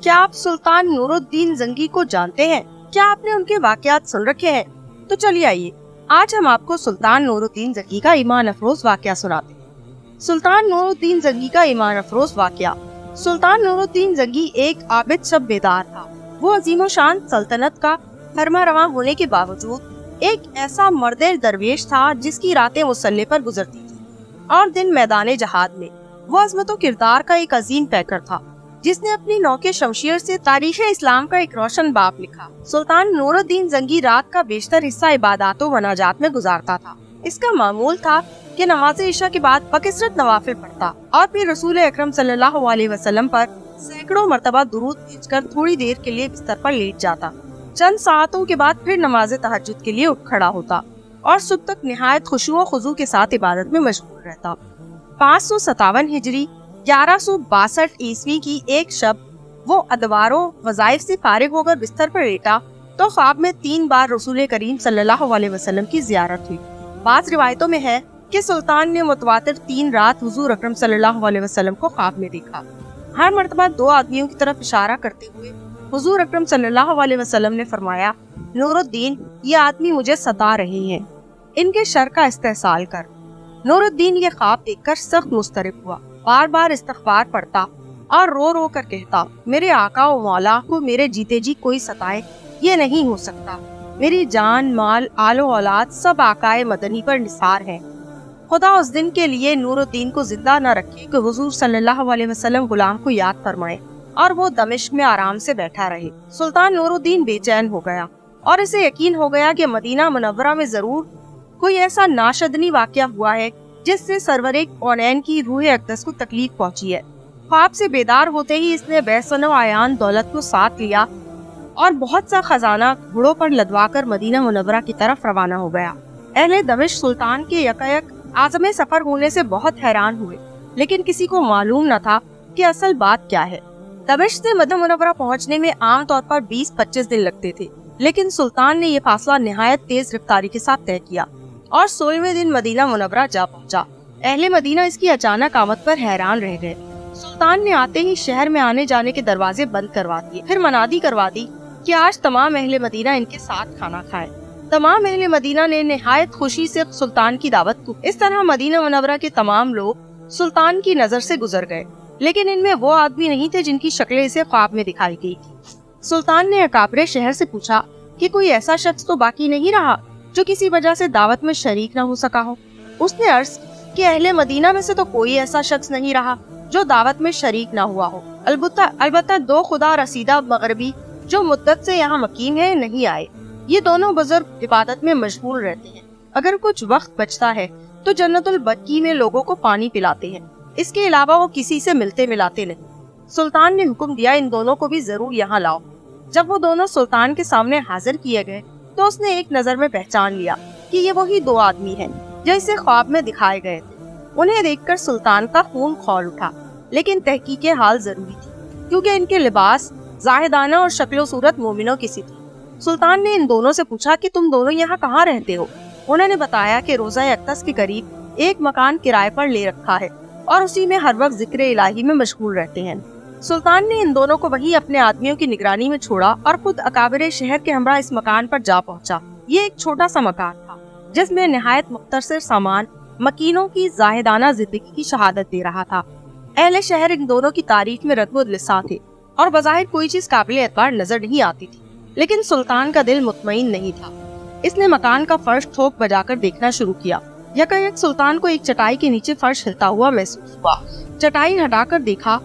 کیا آپ سلطان نور الدین زنگی کو جانتے ہیں؟ کیا آپ نے ان کے واقعات سن رکھے ہیں؟ تو چلیے آئیے آج ہم آپ کو سلطان نور الدین زنگی کا ایمان افروز واقعہ سناتے ہیں۔ سلطان نور الدین زنگی کا ایمان افروز واقعہ۔ سلطان نور الدین زنگی ایک عابد شب بیدار تھا۔ وہ عظیم و شان سلطنت کا فرما رواں ہونے کے باوجود ایک ایسا مرد درویش تھا جس کی راتیں مسلح پر گزرتی تھی اور دن میدان جہاد میں۔ وہ عظمت و کردار کا ایک عظیم پیکر تھا جس نے اپنی نوک شمشیر سے تاریخ اسلام کا ایک روشن باب لکھا۔ سلطان نور الدین زنگی رات کا بیشتر حصہ عبادات و مناجات میں گزارتا تھا۔ اس کا معمول تھا کہ نماز عشاء کے بعد بکثرت نوافل پڑھتا اور پھر رسول اکرم صلی اللہ علیہ وسلم پر سینکڑوں مرتبہ درود بھیج کر تھوڑی دیر کے لیے بستر پر لیٹ جاتا۔ چند ساعتوں کے بعد پھر نماز تہجد کے لیے اٹھ کھڑا ہوتا اور صبح تک نہایت خشوع و خضوع کے ساتھ عبادت میں مشغول رہتا۔ 557 ہجری 1162 عیسوی کی ایک شب وہ ادوار و وظائف سے فارغ ہو کر بستر پر لیٹا تو خواب میں 3 بار رسول کریم صلی اللہ علیہ وسلم کی زیارت ہوئی۔ بعض روایتوں میں ہے کہ سلطان نے متواتر 3 رات حضور اکرم صلی اللہ علیہ وسلم کو خواب میں دیکھا۔ ہر مرتبہ 2 آدمیوں کی طرف اشارہ کرتے ہوئے حضور اکرم صلی اللہ علیہ وسلم نے فرمایا، نور الدین، یہ آدمی مجھے ستا رہے ہیں، ان کے شر کا استحصال کر۔ نور الدین یہ خواب دیکھ کر سخت مضطرب ہوا، بار بار استغفار پڑھتا اور رو رو کر کہتا، میرے آقا و مولا کو میرے جیتے جی کوئی ستائے، یہ نہیں ہو سکتا۔ میری جان، مال، آل و اولاد سب آقائے مدنی پر نثار ہیں۔ خدا اس دن کے لیے نور الدین کو زندہ نہ رکھے کہ حضور صلی اللہ علیہ وسلم غلام کو یاد فرمائے اور وہ دمشق میں آرام سے بیٹھا رہے۔ سلطان نور الدین بے چین ہو گیا اور اسے یقین ہو گیا کہ مدینہ منورہ میں ضرور کوئی ایسا ناشدنی واقعہ ہوا ہے جس سے سرور کونین کی روح اقدس کو تکلیف پہنچی ہے۔ خواب سے بیدار ہوتے ہی اس نے بحثن و عیان دولت کو ساتھ لیا اور بہت سا خزانہ گھوڑوں پر لدوا کر مدینہ منورہ کی طرف روانہ ہو گیا۔ اہل دمشق سلطان کے یکایک عازم سفر ہونے سے بہت حیران ہوئے، لیکن کسی کو معلوم نہ تھا کہ اصل بات کیا ہے۔ دمشق سے مدینہ منورہ پہنچنے میں عام طور پر 20-25 دن لگتے تھے، لیکن سلطان نے یہ فاصلہ نہایت تیز رفتاری کے ساتھ طے کیا اور 16ویں دن مدینہ منورہ جا پہنچا۔ اہل مدینہ اس کی اچانک آمد پر حیران رہ گئے۔ سلطان نے آتے ہی شہر میں آنے جانے کے دروازے بند کروا دیے، پھر منادی کروا دی کہ آج تمام اہل مدینہ ان کے ساتھ کھانا کھائیں۔ تمام اہل مدینہ نے نہایت خوشی سے سلطان کی دعوت کی۔ اس طرح مدینہ منورہ کے تمام لوگ سلطان کی نظر سے گزر گئے، لیکن ان میں وہ آدمی نہیں تھے جن کی شکلیں اسے خواب میں دکھائی گئی تھی۔ سلطان نے اکابر شہر سے پوچھا کہ کوئی ایسا شخص تو باقی نہیں رہا جو کسی وجہ سے دعوت میں شریک نہ ہو سکا ہو۔ اس نے عرض کہ اہل مدینہ میں سے تو کوئی ایسا شخص نہیں رہا جو دعوت میں شریک نہ ہوا ہو، البتہ 2 خدا رسیدہ مغربی جو مدت سے یہاں مقیم ہیں نہیں آئے۔ یہ دونوں بزرگ عبادت میں مشغول رہتے ہیں، اگر کچھ وقت بچتا ہے تو جنت البقیع میں لوگوں کو پانی پلاتے ہیں، اس کے علاوہ وہ کسی سے ملتے ملاتے نہیں۔ سلطان نے حکم دیا ان دونوں کو بھی ضرور یہاں لاؤ۔ جب وہ دونوں سلطان کے سامنے حاضر کیے گئے تو اس نے ایک نظر میں پہچان لیا کہ یہ وہی 2 آدمی ہیں جو اسے خواب میں دکھائے گئے تھے۔ انہیں دیکھ کر سلطان کا خون کھول اٹھا، لیکن تحقیق حال ضروری تھی کیونکہ ان کے لباس زاہدانہ اور شکل و صورت مومنوں کی سی تھی۔ سلطان نے ان دونوں سے پوچھا کہ تم دونوں یہاں کہاں رہتے ہو؟ انہوں نے بتایا کہ روضہ اقدس کے قریب ایک مکان کرائے پر لے رکھا ہے اور اسی میں ہر وقت ذکر الہی میں مشغول رہتے ہیں۔ سلطان نے ان دونوں کو وہی اپنے آدمیوں کی نگرانی میں چھوڑا اور خود اکابر شہر کے ہمراہ اس مکان پر جا پہنچا۔ یہ ایک چھوٹا سا مکان تھا جس میں نہایت مختصر سامان مکینوں کی زاہدانہ زندگی کی شہادت دے رہا تھا۔ اہل شہر ان دونوں کی تعریف میں رتب لساں تھے اور بظاہر کوئی چیز قابل اعتبار نظر نہیں آتی تھی، لیکن سلطان کا دل مطمئن نہیں تھا۔ اس نے مکان کا فرش ٹھوک بجا کر دیکھنا شروع کیا۔ یکایک سلطان کو ایک چٹائی کے نیچے فرش ہلتا ہوا محسوس ہوا۔ چٹائی ہٹا کر دیکھا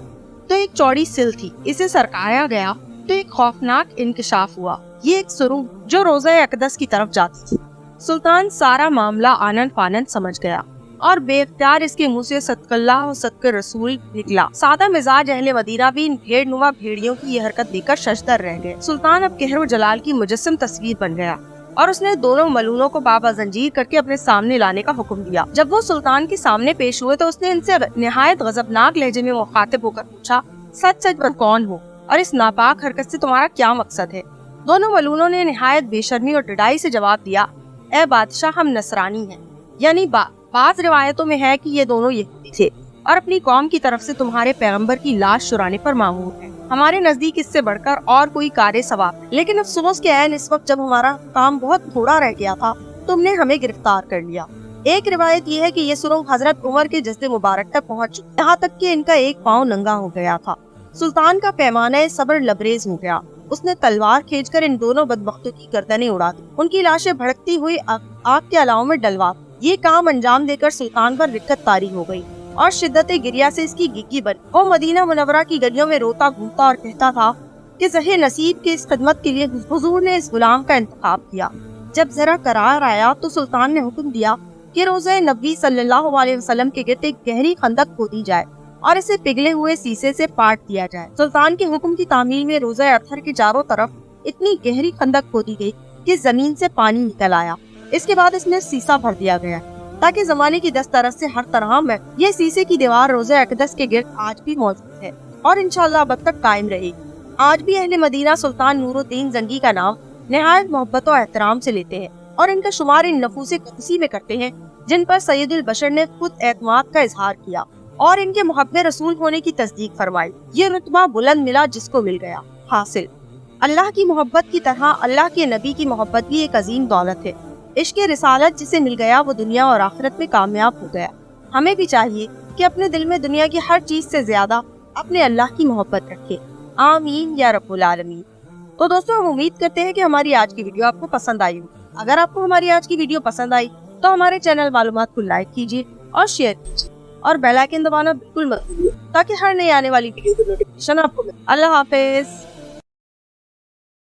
تو ایک چوڑی سل تھی، اسے سرکایا گیا تو ایک خوفناک انکشاف ہوا۔ یہ ایک سرنگ جو روضہ اقدس کی طرف جاتی تھی۔ سلطان سارا معاملہ آنن فانن سمجھ گیا اور بے اختیار اس کے منہ سے صدق اللہ و صدق رسول نکلا۔ سادہ مزاج اہل مدینہ بھی ان بھیڑ نما بھیڑیوں کی یہ حرکت دیکھ کر ششدر رہ گئے۔ سلطان اب قہر و جلال کی مجسم تصویر بن گیا اور اس نے دونوں ملونوں کو بابا زنجیر کر کے اپنے سامنے لانے کا حکم دیا۔ جب وہ سلطان کے سامنے پیش ہوئے تو اس نے ان سے نہایت غضبناک لہجے میں مخاطب ہو کر پوچھا، سچ سچ بت کون ہو اور اس ناپاک حرکت سے تمہارا کیا مقصد ہے؟ دونوں ملونوں نے نہایت بے شرمی اور ڈڈائی سے جواب دیا، اے بادشاہ، ہم نصرانی ہیں۔ یعنی بعض روایتوں میں ہے کہ یہ دونوں یہودی تھے، اور اپنی قوم کی طرف سے تمہارے پیغمبر کی لاش چرانے پر مامور ہے۔ ہمارے نزدیک اس سے بڑھ کر اور کوئی کار ثواب ہے، لیکن افسوس کے عین اس وقت جب ہمارا کام بہت تھوڑا رہ گیا تھا تم نے ہمیں گرفتار کر لیا۔ ایک روایت یہ ہے کہ یہ سرنگ حضرت عمر کے جسد مبارک تک پہنچ چکی، یہاں تک کہ ان کا ایک پاؤں ننگا ہو گیا تھا۔ سلطان کا پیمانہ صبر لبریز ہو گیا، اس نے تلوار کھینچ کر ان دونوں بدبختوں کی گردنیں اڑا دی، ان کی لاشیں بھڑکتی ہوئی آگ کے الاؤں میں ڈلوا۔ یہ کام انجام دے کر سلطان پر رکت طاری ہو گئی اور شدت گریہ سے اس کی گگی بنی۔ وہ مدینہ منورہ کی گلیوں میں روتا گھومتا اور کہتا تھا کہ زہے نصیب کی اس خدمت کے لیے حضور نے اس غلام کا انتخاب کیا۔ جب ذرا قرار آیا تو سلطان نے حکم دیا کہ روضہ نبوی صلی اللہ علیہ وسلم کے گرد ایک گہری خندق کھودی جائے اور اسے پگھلے ہوئے سیسے سے پاٹ دیا جائے۔ سلطان کے حکم کی تعمیل میں روضہ اطہر کے چاروں طرف اتنی گہری خندق کھودی گئی کہ زمین سے پانی نکل آیا۔ اس کے بعد اس میں سیسا بھر دیا گیا تاکہ زمانے کی دسترس سے ہر طرح میں یہ سیسے کی دیوار روضہ اقدس کے گرد آج بھی موجود ہے اور انشاءاللہ اب تک قائم رہے گی۔ آج بھی اہل مدینہ سلطان نور الدین زنگی کا نام نہایت محبت و احترام سے لیتے ہیں اور ان کا شمار ان نفوس قدسی میں کرتے ہیں جن پر سید البشر نے خود اعتماد کا اظہار کیا اور ان کے محب رسول ہونے کی تصدیق فرمائی۔ یہ رتبہ بلند ملا جس کو مل گیا حاصل۔ اللہ کی محبت کی طرح اللہ کے نبی کی محبت بھی ایک عظیم دولت ہے۔ عشق رسالت جسے مل گیا وہ دنیا اور آخرت میں کامیاب ہو گیا۔ ہمیں بھی چاہیے کہ اپنے دل میں دنیا کی ہر چیز سے زیادہ اپنے اللہ کی محبت رکھے۔ آمین یا رب العالمین۔ تو دوستوں ہم امید کرتے ہیں کہ ہماری آج کی ویڈیو آپ کو پسند آئی ہو۔ اگر آپ کو ہماری آج کی ویڈیو پسند آئی تو ہمارے چینل معلومات کو لائک کیجیے اور شیئر کیجیے اور بیل آئیکن دبانا بالکل مت بھولیے تاکہ ہر نئی آنے والی ویڈیو کی نوٹیفیکیشن آپ کو ملے۔ اللہ حافظ۔